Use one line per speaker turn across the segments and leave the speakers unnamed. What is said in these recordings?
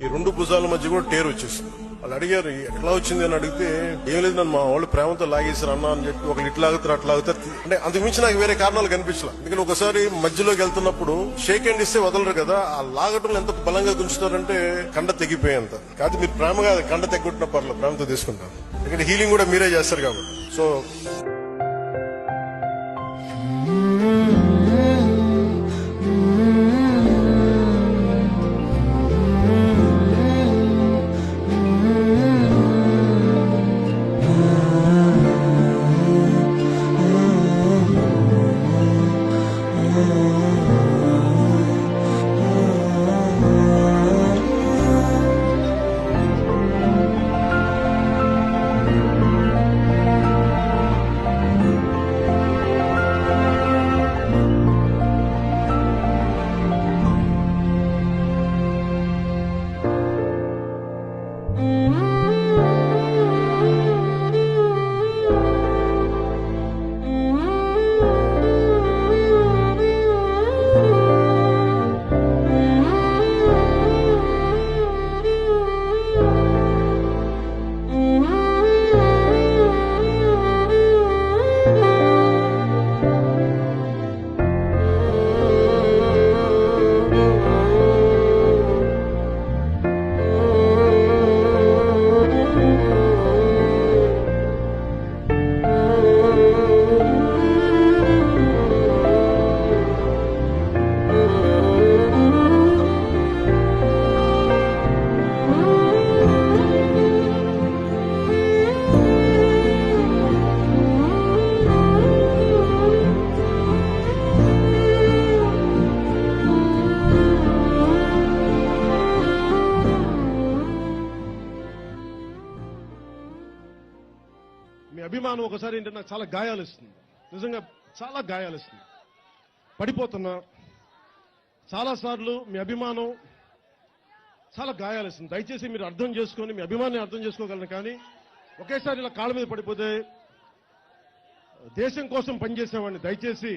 ఈ రెండు భుజాల మధ్య కూడా టేర్ వచ్చేసింది. వాళ్ళు అడిగారు ఎట్లా వచ్చింది అని అడిగితే ఏం లేదు, నన్ను మా వాళ్ళు ప్రేమతో లాగేశారు అన్న అని చెప్పి, ఒకళ్ళు ఇట్లా ఆగుతారు అట్లా ఆగుతారు. అంటే అంతకు మించి నాకు వేరే కారణాలు కనిపించలే. ఎందుకంటే ఒకసారి మధ్యలోకి వెళ్తున్నప్పుడు షేక్ హ్యాండ్ ఇస్తే వదలరు కదా, ఆ లాగటంలో ఎంత బలంగా గుంచుతారంటే కండ తెగిపోయేంత. కాదు మీరు ప్రేమగా కండ తెగ్గొట్టిన పర్లేదు, ప్రేమతో తీసుకుంటాను. ఎందుకంటే హీలింగ్ కూడా మీరే చేస్తారు కాబట్టి. సో మీ అభిమానం ఒకసారి ఏంటంటే నాకు చాలా గాయాలు ఇస్తుంది, నిజంగా చాలా గాయాలు ఇస్తుంది. పడిపోతున్నా చాలాసార్లు మీ అభిమానం చాలా గాయాలు ఇస్తుంది. దయచేసి మీరు అర్థం చేసుకొని మీ అభిమానాన్ని అర్థం చేసుకోగలను. కానీ ఒకేసారి ఇలా కాళ్ళ మీద పడిపోతే దేశం కోసం పనిచేసేవాడిని. దయచేసి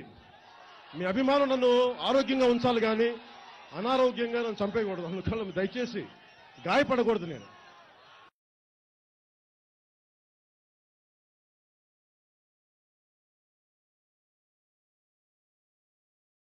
మీ అభిమానం నన్ను ఆరోగ్యంగా ఉంచాలి కానీ అనారోగ్యంగా నన్ను చంపేయకూడదు. అందుకని దయచేసి గాయపడకూడదు నేను.